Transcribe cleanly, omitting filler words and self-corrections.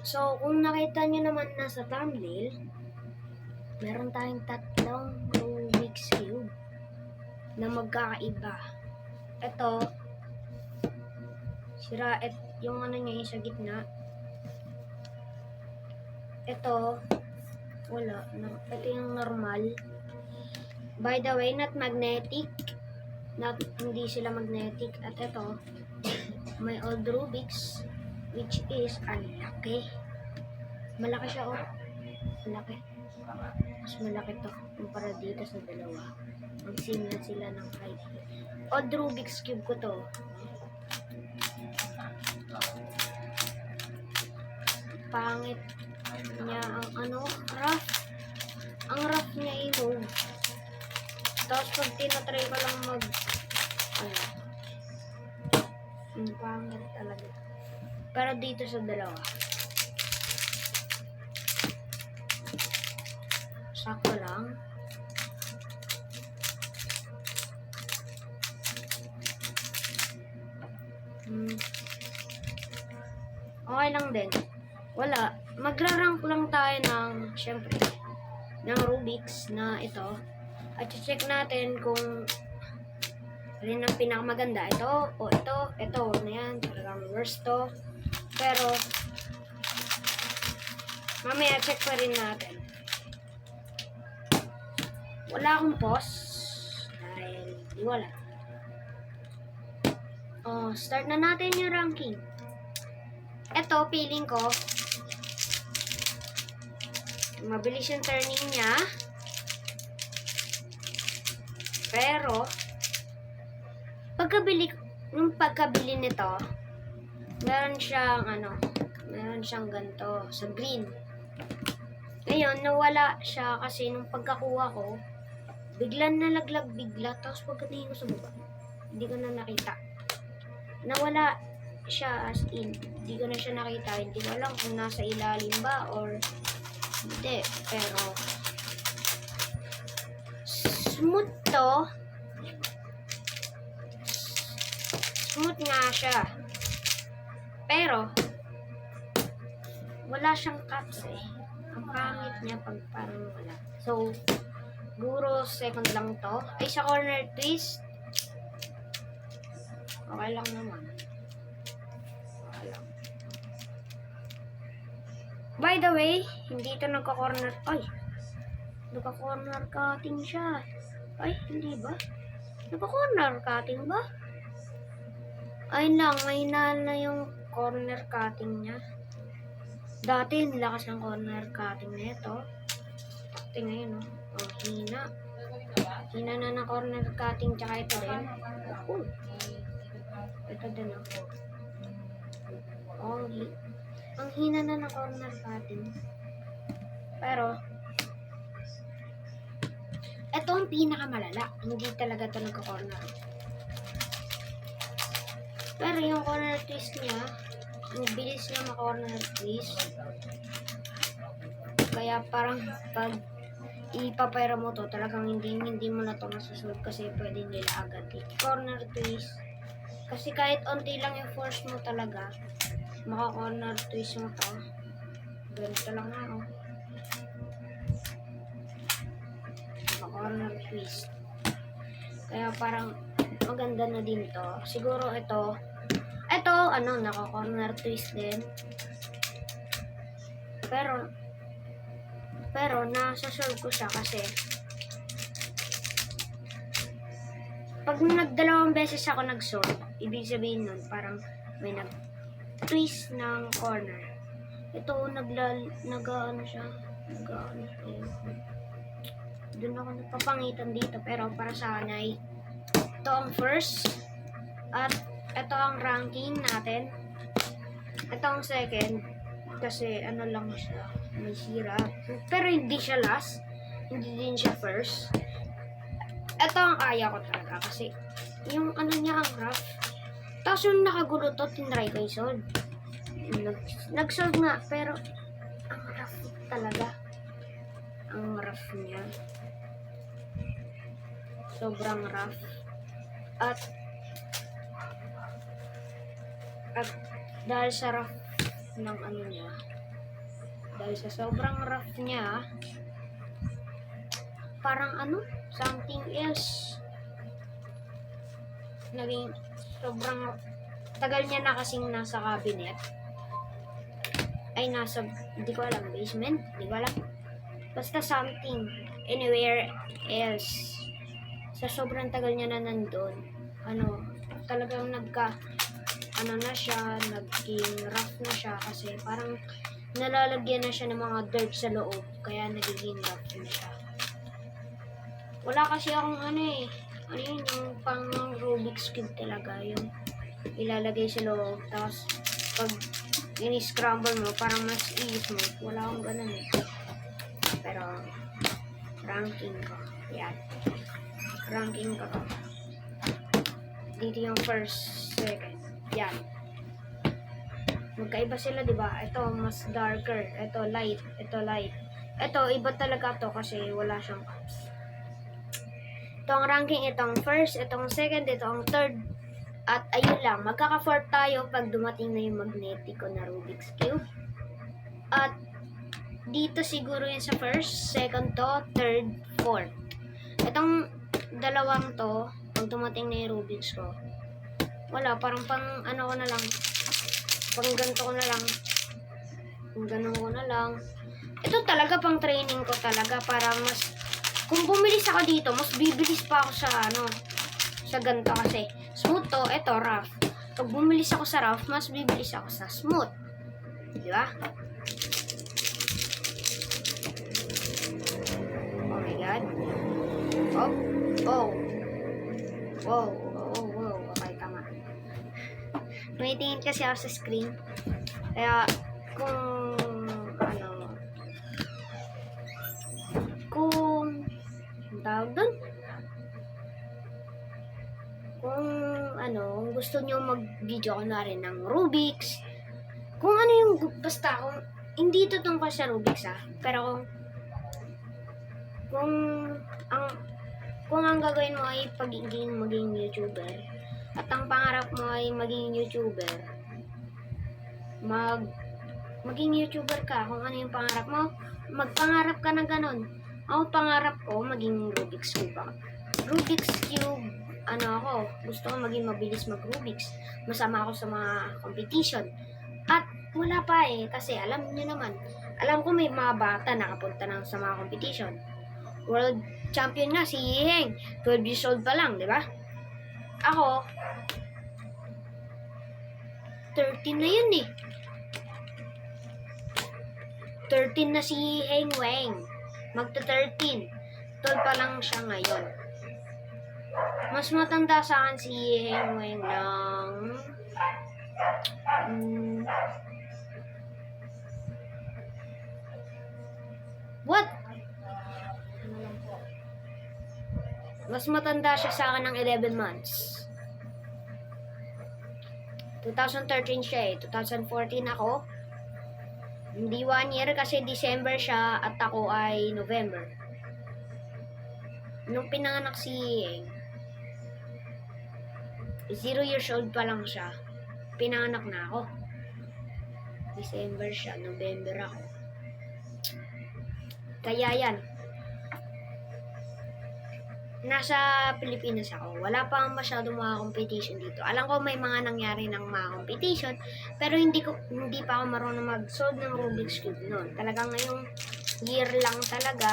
So, kung nakita nyo naman na sa thumbnail, meron tayong tatlong Rubik's Cube na magkakaiba. Ito, yung ano niya yung sa gitna. Ito, wala. Ito yung normal. By the way, not magnetic. Hindi sila magnetic. At ito, may old Rubik's, which is, ang laki. Malaki siya, oh. Malaki. Mas malaki to kumpara dito sa dalawa. Magsimula sila ng height. Old Rubik's Cube ko to. Pangit niya ang rough. Ang rough niya i-move. Tapos pag tinatry ko lang pangit talaga. Pero dito sa dalawa, sakto lang. Okay lang din. Wala. Magra-rank lang tayo ng, syempre, ng Rubik's na ito. At check natin kung alin ang pinakamaganda. Ito, o ito na yan. Talagang worst to. Pero, mamaya check pa rin natin. Wala akong pause. Dahil, wala. Start na natin yung ranking. Ito, feeling ko, mabilis yung turning niya. Pero, nung pagkabili nito, meron siyang ganito sa green. Ngayon, nawala siya kasi nung pagkakuha ko, biglang nalaglag bigla. Tapos pagkatingin ko sa baba, hindi ko na nakita. Nawala siya as in. Hindi ko na siya nakita. Hindi ko alam kung nasa ilalim ba or hindi. Pero, smooth to. Smooth nga siya. Pero, wala siyang cups eh. Ang pangit niya pag parang wala. So, siguro second lang to. Ay, sa corner twist, okay lang naman. Okay lang. By the way, hindi ito nagka-corner. Ay, nagka-corner cutting siya. Ay, hindi ba? Nagka-corner cutting ba? Ay lang, mahina na yung corner cutting niya. Dati, nilakas ng corner cutting na ito. Ito ngayon, oh. Oh, hina. Hina na ng corner cutting, tsaka ito din. Oh, ito din, oh. Ang hina na ng corner cutting. Pero, ito ang pinakamalala. Hindi talaga ito nagka-corner. Pero yung corner twist niya, ang bilis niya ma-corner twist. Kaya parang pag ipapayra mo to, talagang hindi mo na to masusunod kasi pwede nila agad corner twist. Kasi kahit onti lang yung force mo talaga, maka-corner twist mo to. Ganito lang nga, oh. Maka-corner twist. Kaya parang maganda na din to. Siguro ito, naka-corner twist din. Pero nasa-solve ko siya kasi pag nagdalawang beses ako nag-solve, ibig sabihin nun, parang may nag-twist ng corner. Ito, nag-ano siya. Doon ako nagpapangitan dito, pero para sa akin ay ito ang first. At ito ang ranking natin. Ito ang second. Kasi ano lang siya, may sira. Pero hindi siya last. Hindi din siya first. Ito ang ayaw ko talaga kasi yung ano niya ang rough. Tapos yung nakagulo to, tinry ko i-solve. Nag-solve nga, pero ang rough talaga. Ang rough niya. Sobrang rough. At dahil sa rough ng ano niya, Dahil sa sobrang rough niya, parang something else. Naging sobrang tagal niya na kasing nasa cabinet. Ay, hindi ko alam, basement? Hindi ko alam. Basta something, anywhere else. Sa sobrang tagal niya na nandun, talagang na siya, naging rough na siya kasi parang nalalagyan na siya ng mga dirt sa loob, kaya nagiging rough na siya. Wala kasi akong yung pang Rubik's Cube talaga, yung ilalagay sa loob, tapos pag ini-scramble mo, parang mas smooth. Wala akong ganun eh. Pero, ranking ko. Yan. Ranking ko to. Dito yung first, second. Yan. Magkaiba sila, di ba? Ito, mas darker. Ito, light. Ito, light. Ito, iba talaga to kasi wala siyang cups. Ito ang ranking, itong first, itong second, itong third. At ayun lang, magkaka-fourth tayo pag dumating na yung magnetico na Rubik's Cube. At dito siguro yun sa first, second to, third, fourth. Itong dalawang to, pag dumating na yung Rubik's ko, wala, parang pang ko na lang, pang ganito ko na lang, pang ganun ko na lang. Ito talaga pang training ko talaga para mas, kung bumilis ako dito, mas bibilis pa ako sa ganito kasi smooth to, ito rough. Pag bumilis ako sa rough, mas bibilis ako sa smooth. Di ba? Oh my god. Oh. Oh. Wow. Wow. Okay, tama. May tingin kasi ako sa screen. Kaya, kung tawag doon? Kung gusto nyo mag-video kunwari ng Rubik's, kung basta kung hindi ito tungkol sa Rubik's pero kung ang gagawin mo ay maging YouTuber, at ang pangarap mo ay maging YouTuber, maging YouTuber ka. Kung ano yung pangarap mo, magpangarap ka na ganun. Ako, pangarap ko maging Rubik's Cube. Rubik's Cube, gusto ko maging mabilis mag-Rubik's. Masama ako sa mga competition. At wala pa kasi alam niyo naman, alam ko may mga bata nakapunta na sa mga competition. World champion nga si Heng, 12 years old pa lang, di ba? Ako, 13 na yun eh. 13 na si Heng Weng. Magta-13. 12 pa lang siya ngayon. Mas matanda sa akin si Heng Weng ng what? Mas matanda siya sa akin ng 11 months. 2013 siya 2014 ako. Hindi 1 year kasi December siya at ako ay November. Nung pinanganak si Yeng, 0 years old pa lang siya. Pinanganak na ako. December siya, November ako. Kaya yan. Nasa Pilipinas ako. Wala pa masyadong mga competition dito. Alam ko may mga nangyari ng mga competition, pero hindi pa ako marunong mag-solve ng Rubik's Cube noon. Talagang ngayong year lang talaga